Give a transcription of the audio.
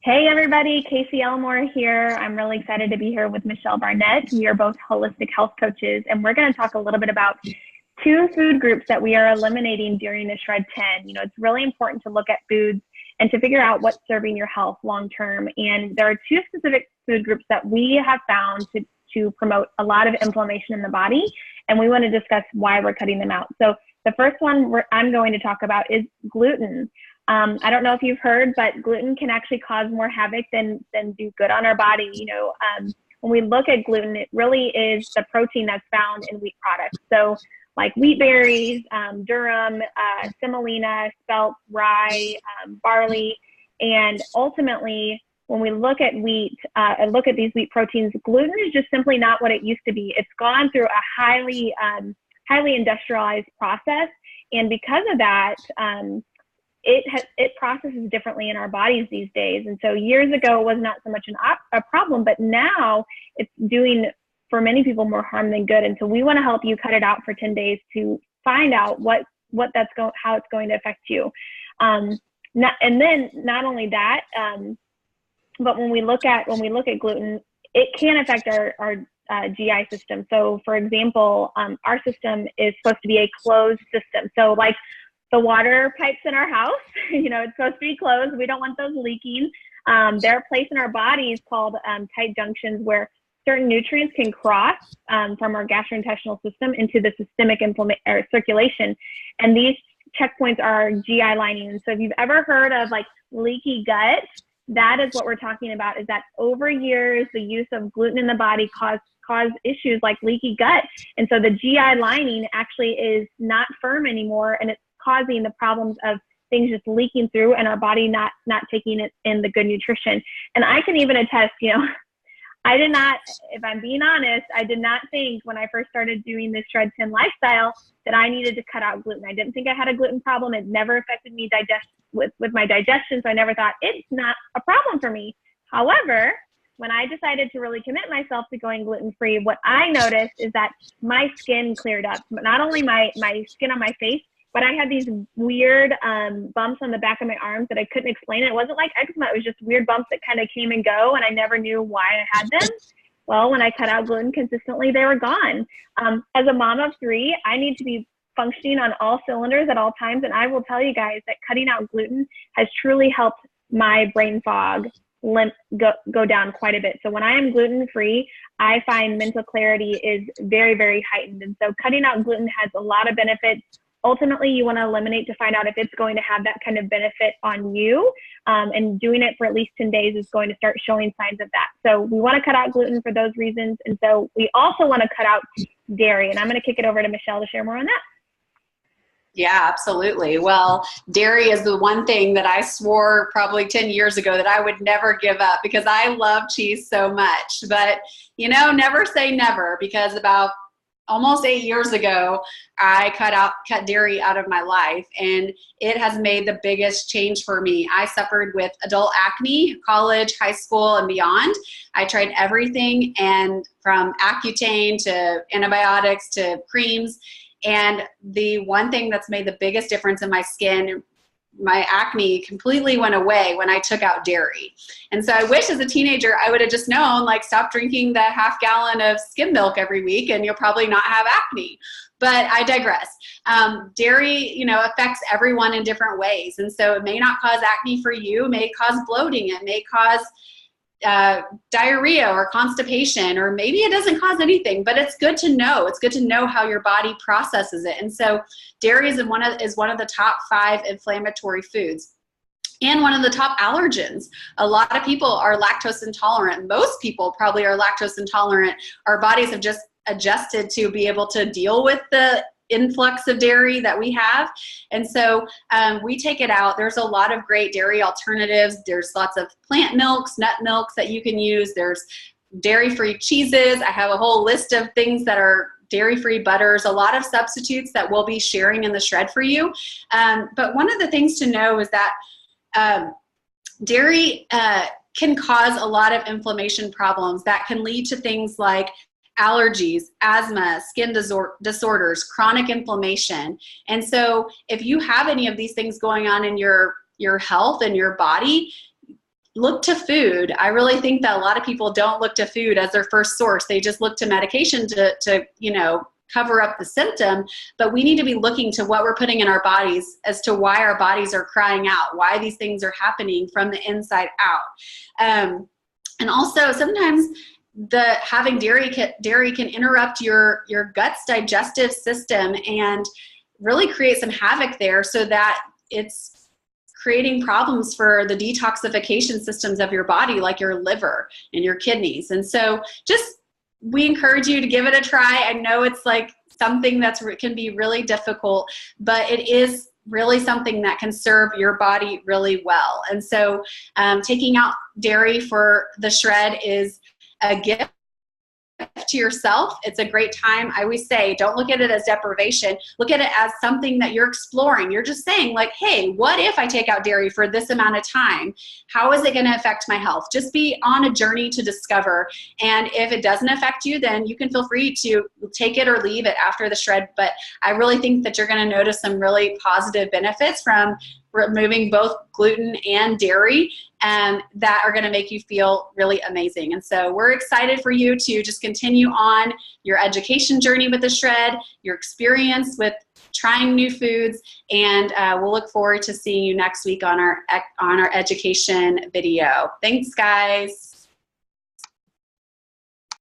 Hey everybody, Casey Elmore here. I'm really excited to be here with Michelle Barnett. We are both holistic health coaches, and we're going to talk a little bit about two food groups that we are eliminating during the Shred 10. It's really important to look at foods and to figure out what's serving your health long term. And there are two specific food groups that we have found to promote a lot of inflammation in the body, and we want to discuss why we're cutting them out. So the first one I'm going to talk about is gluten. I don't know if you've heard, but gluten can actually cause more havoc than do good on our body. When we look at gluten, it really is the protein that's found in wheat products. So like wheat berries, durum, semolina, spelt, rye, barley. And ultimately, when we look at wheat and look at these wheat proteins, gluten is just simply not what it used to be. It's gone through a highly industrialized process. And because of that, it processes differently in our bodies these days. And so years ago, it was not so much a problem, but now it's doing, for many people, more harm than good. And so we want to help you cut it out for 10 days to find out how it's going to affect you. And then not only that, but when we look at gluten, it can affect our GI system. So for example, our system is supposed to be a closed system. So like the water pipes in our house, it's supposed to be closed. We don't want those leaking. There are places in our bodies called tight junctions where certain nutrients can cross from our gastrointestinal system into the systemic circulation. And these checkpoints are GI lining. And so if you've ever heard of like leaky gut, that is what we're talking about, is that over years, the use of gluten in the body cause issues like leaky gut. And so the GI lining actually is not firm anymore, and it's causing the problems of things just leaking through and our body not taking it in the good nutrition. And I can even attest, I did not, if I'm being honest, I did not think when I first started doing this Shred 10 lifestyle that I needed to cut out gluten. I didn't think I had a gluten problem. It never affected me with my digestion, so I never thought it's not a problem for me. However, when I decided to really commit myself to going gluten-free, what I noticed is that my skin cleared up. Not only my skin on my face, but I had these weird bumps on the back of my arms that I couldn't explain. It wasn't like eczema. It was just weird bumps that kind of came and go, and I never knew why I had them. Well, when I cut out gluten consistently, they were gone. As a mom of three, I need to be functioning on all cylinders at all times, and I will tell you guys that cutting out gluten has truly helped my brain fog go down quite a bit. So when I am gluten-free, I find mental clarity is very, very heightened. And so cutting out gluten has a lot of benefits. Ultimately, you want to eliminate to find out if it's going to have that kind of benefit on you. And doing it for at least 10 days is going to start showing signs of that. So we want to cut out gluten for those reasons. And so we also want to cut out dairy. And I'm going to kick it over to Michelle to share more on that. Yeah, absolutely. Well, dairy is the one thing that I swore probably 10 years ago that I would never give up because I love cheese so much. But, never say never, because about almost 8 years ago, I cut dairy out of my life, and it has made the biggest change for me. I suffered with adult acne, college, high school, and beyond. I tried everything, and from Accutane to antibiotics to creams. And the one thing that's made the biggest difference in my skin, my acne completely went away when I took out dairy. And so I wish as a teenager I would have just known, like, stop drinking the half gallon of skim milk every week and you'll probably not have acne. But I digress. Dairy, affects everyone in different ways. And so it may not cause acne for you, it may cause bloating, it may cause diarrhea or constipation, or maybe it doesn't cause anything, but it's good to know. It's good to know how your body processes it. And so dairy is one of the top 5 inflammatory foods and one of the top allergens. A lot of people are lactose intolerant. Most people probably are lactose intolerant. Our bodies have just adjusted to be able to deal with the influx of dairy that we have. And so we take it out. There's a lot of great dairy alternatives. There's lots of plant milks, nut milks that you can use. There's dairy-free cheeses. I have a whole list of things that are dairy-free butters, a lot of substitutes that we'll be sharing in the shred for you. But one of the things to know is that dairy can cause a lot of inflammation problems that can lead to things like allergies, asthma, skin disorders, chronic inflammation. And so if you have any of these things going on in your health and your body, look to food. I really think that a lot of people don't look to food as their first source. They just look to medication to you know, cover up the symptom, but we need to be looking to what we're putting in our bodies as to why our bodies are crying out, why these things are happening from the inside out. And also sometimes having dairy can interrupt your gut's digestive system and really create some havoc there, so that it's creating problems for the detoxification systems of your body, like your liver and your kidneys. And so we encourage you to give it a try. I know it's like something can be really difficult, but it is really something that can serve your body really well. And so taking out dairy for the shred is a gift to yourself. It's a great time. I always say, don't look at it as deprivation. Look at it as something that you're exploring. You're just saying like, hey, what if I take out dairy for this amount of time? How is it going to affect my health? Just be on a journey to discover. And if it doesn't affect you, then you can feel free to take it or leave it after the shred. But I really think that you're going to notice some really positive benefits from removing both gluten and dairy, and that are going to make you feel really amazing. And so we're excited for you to just continue on your education journey with the shred, your experience with trying new foods, and we'll look forward to seeing you next week on our education video. Thanks, guys.